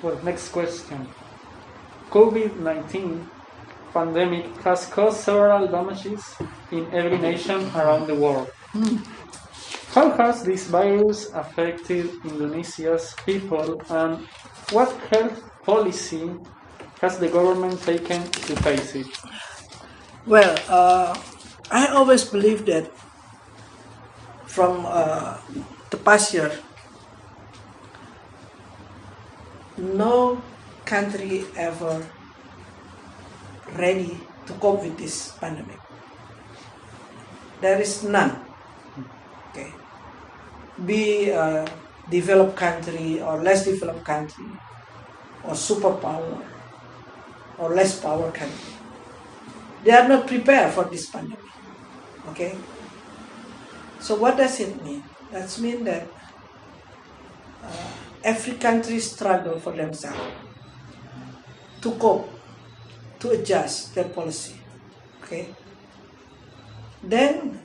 Well, next question. COVID-19 pandemic has caused several damages in every nation around the world. How has this virus affected Indonesia's people, and what health policy has the government taken to face it? Well, I always believe that from the past year, no country ever ready to cope with this pandemic. There is none. Okay, be a developed country or less developed country, or superpower or less power country, they are not prepared for this pandemic. Okay, so what does it mean? That means that every country struggle for themselves to cope, to adjust their policy. Okay, then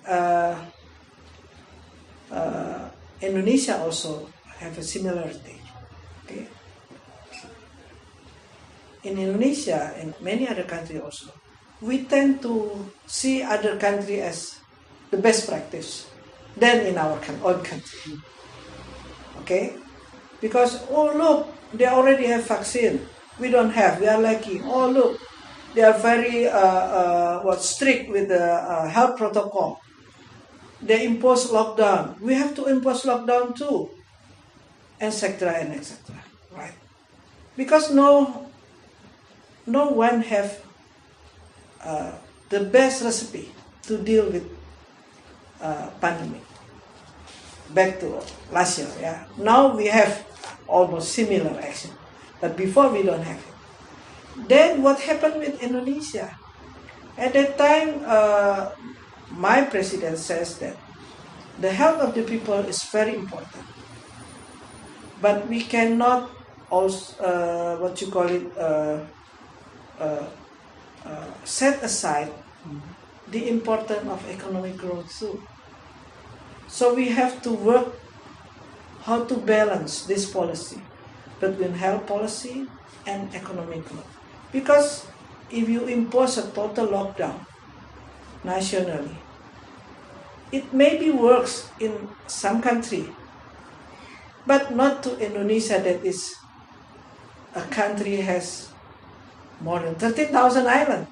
Indonesia also have a similarity. Okay, in Indonesia and many other countries also, we tend to see other country as the best practice than in our own country. Okay, because oh look, they already have vaccine, we don't have, we are lucky. Oh look, they are very strict with the health protocol. They impose lockdown, we have to impose lockdown too, etc. and etc. Right? Because no one have the best recipe to deal with pandemic. Back to last year, yeah. Now we have almost similar action, but before we don't have it. Then what happened with Indonesia? At that time, my president says that the health of the people is very important, but we cannot also set aside the importance of economic growth too. So we have to work how to balance this policy between health policy and economic growth. Because if you impose a total lockdown nationally, it maybe works in some country, but not to Indonesia, that is a country has more than 13,000 islands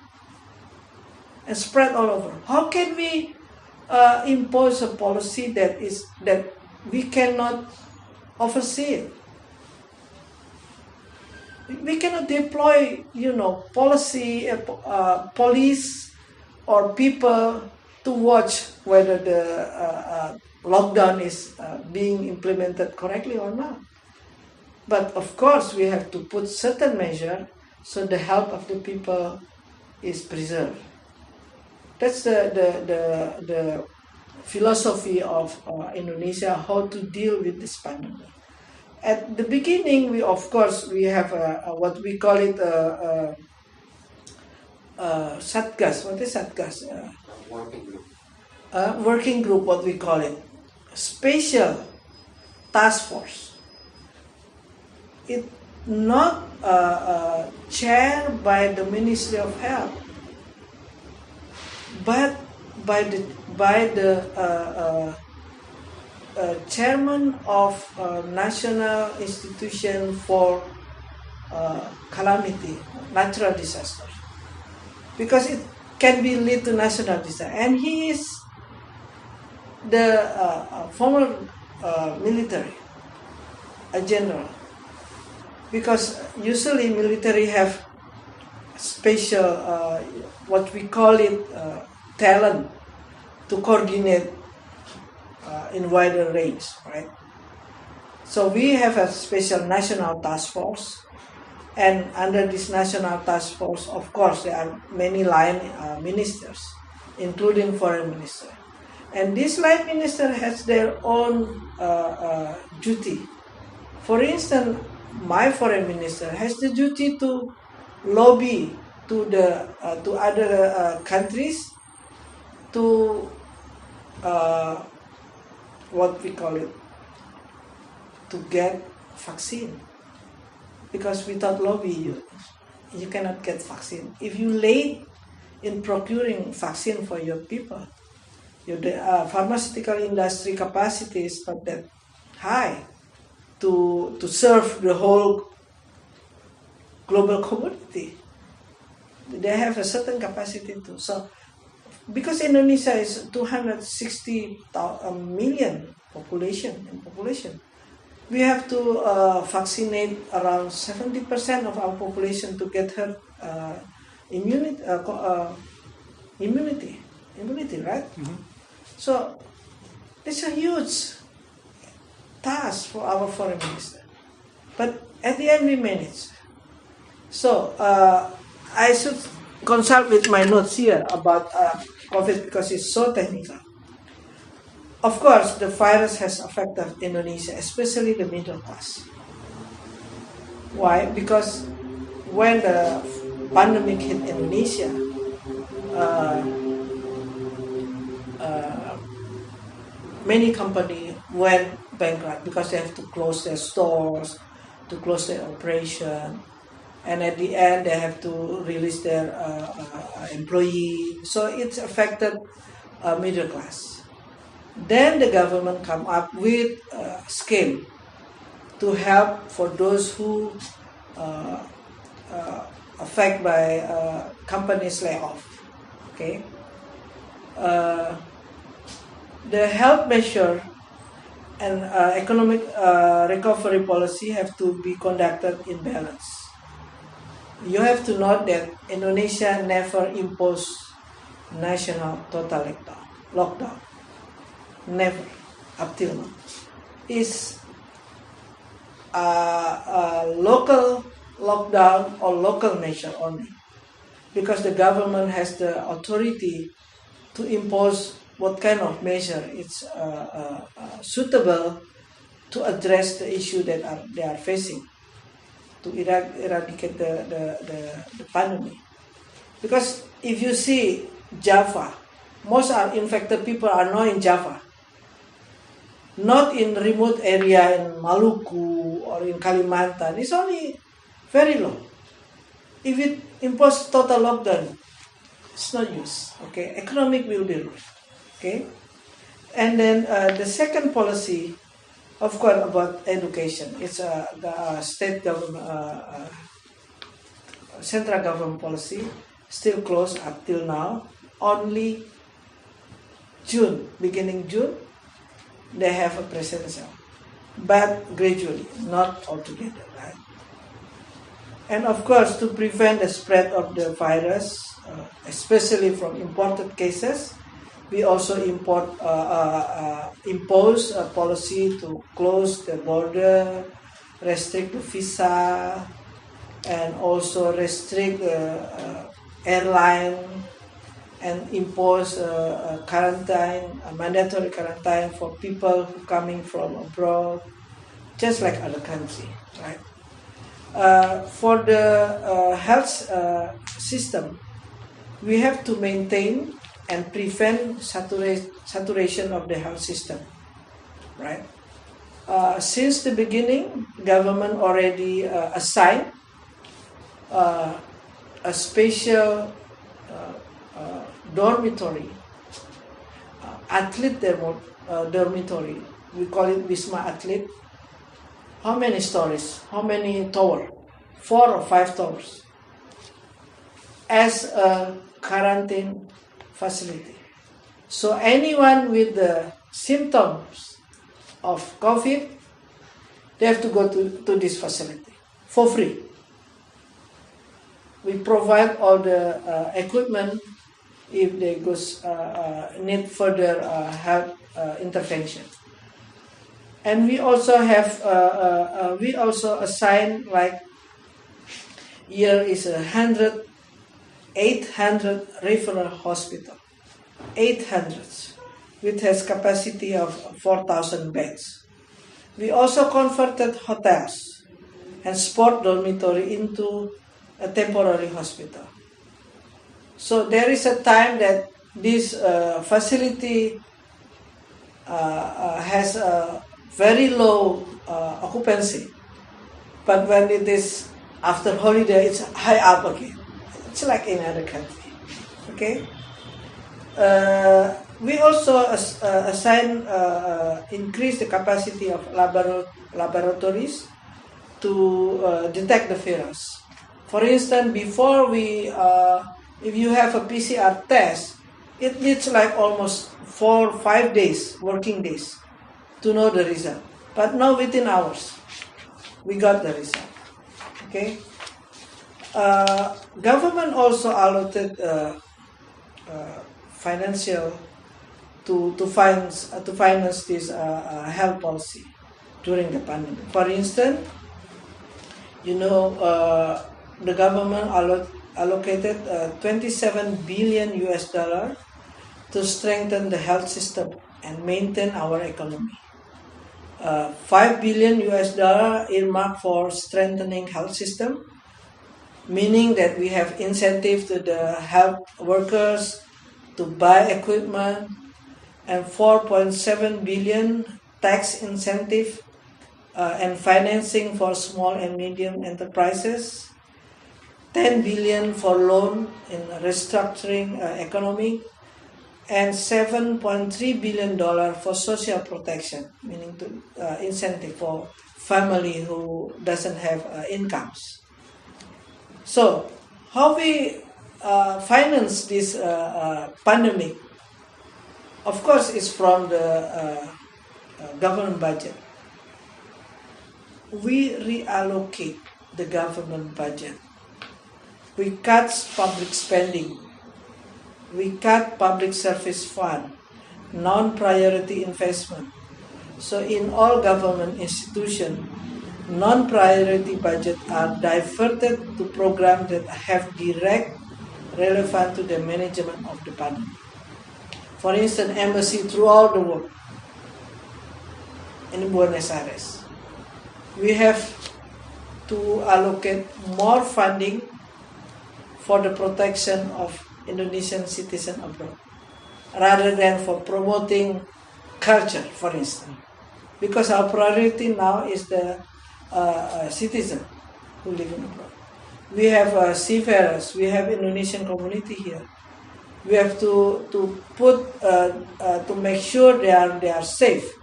and spread all over. How can we impose a policy that we cannot oversee it? We cannot deploy, police or people to watch whether the lockdown is being implemented correctly or not. But of course, we have to put certain measure so the health of the people is preserved. That's the philosophy of Indonesia, how to deal with this pandemic. At the beginning, we have what we call it satgas. What is satgas? Working group. Working group, what we call it, special task force. It not chaired by the Ministry of Health, but by the chairman of National Institution for Calamity, Natural Disaster, because it can be lead to national disaster. And he is the former military, a general, because usually military have special, what we call it, talent to coordinate in wider range, right? So we have a special national task force, and under this national task force, of course, there are many line ministers, including foreign minister. And this line minister has their own duty. For instance, my foreign minister has the duty to lobby to other countries to what we call it, to get vaccine, because without lobby, you cannot get vaccine. If you late in procuring vaccine for your people, your pharmaceutical industry capacity is not that high to serve the whole global community. They have a certain capacity too. So, because Indonesia is 260 million population, we have to vaccinate around 70% of our population to get herd immunity, right? Mhm. So, it's a huge task for our foreign minister. But at the end, we manage. So, I should consult with my notes here about COVID because it's so technical. Of course, the virus has affected Indonesia, especially the middle class. Why? Because when the pandemic hit Indonesia, many companies went bankrupt because they have to close their stores, to close their operation, and at the end they have to release their employee. So it's affected middle class. Then the government come up with a scheme to help for those who affected by companies layoff. Okay. The health measure and economic recovery policy have to be conducted in balance. You have to note that Indonesia never imposed national total lockdown. Never, up till now. It's a local lockdown or local measure only, because the government has the authority to impose what kind of measure it's suitable to address the issue that they are facing, to eradicate the pandemic. Because if you see Java, most are infected people are not in Java, not in remote area in Maluku or in Kalimantan. It's only very low. If it impose total lockdown, it's no use. Okay, economic will be ruined. Okay, and then the second policy, of course, about education. It's the state government, central government policy, still closed up till now. Only June, beginning June, they have a presidential, but gradually, not altogether, right? And of course, to prevent the spread of the virus, especially from imported cases, we also impose a policy to close the border, restrict the visa, and also restrict airline, and impose a mandatory quarantine for people who coming from abroad, just like other countries, right? For the health system, we have to maintain and prevent saturation of the health system, right? Since the beginning, government already assigned a special dormitory, athlete dormitory. We call it Wisma Athlete. How many stories? How many towers? 4 or 5 towers. As a quarantine facility. So anyone with the symptoms of COVID, they have to go to this facility for free. We provide all the equipment if they need further health intervention. And we also have assign, like, here is 800 referral hospital, 800, which has capacity of 4,000 beds. We also converted hotels and sport dormitory into a temporary hospital. So there is a time that this facility has a very low occupancy, but when it is after holiday, it's high up again. It's like in other country. Okay. We also increase the capacity of laboratories to detect the virus. For instance, before if you have a PCR test, it needs like almost 4 or 5 days, working days, to know the result. But now within hours, we got the result. Okay. Government also allotted financial to finance this health policy during the pandemic. For instance, the government allocated 27 billion US dollar to strengthen the health system and maintain our economy. 5 billion US dollar earmarked for strengthening health system, meaning that we have incentive to the health workers to buy equipment, and 4.7 billion tax incentive and financing for small and medium enterprises, 10 billion for loan in restructuring economy, and $7.3 billion for social protection, meaning to incentive for family who doesn't have incomes. So, how we finance this pandemic? Of course, it's from the government budget. We reallocate the government budget. We cut public spending. We cut public service fund, non-priority investment. So in all government institutions, non-priority budget are diverted to programs that have direct relevance to the management of the pandemic. For instance, embassy throughout the world in Buenos Aires. We have to allocate more funding for the protection of Indonesian citizens abroad, rather than for promoting culture, for instance. Because our priority now is the citizen who live in abroad. We have seafarers, we have Indonesian community here. We have to make sure they are safe.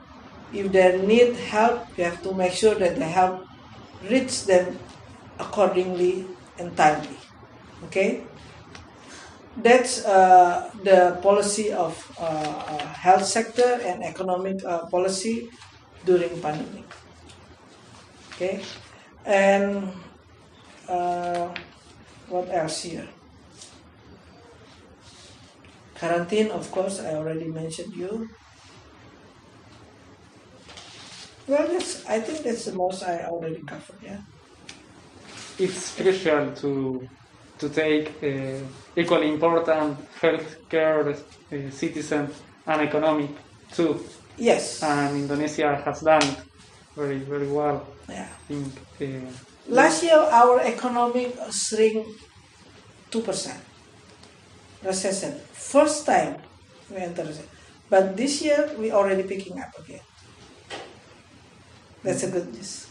If they need help, we have to make sure that the help reach them accordingly and timely. Okay, that's the policy of health sector and economic policy during pandemic. Okay, and what else here? Quarantine, of course, I already mentioned you. Well, I think that's the most I already covered. Yeah. It's crucial to take equally important healthcare, citizen, and economic too. Yes. And Indonesia has done it very, very well. Yeah. I think, last year, our economy shrink 2%. Recession. First time we enter recession. But this year, we already picking up again. That's a good news.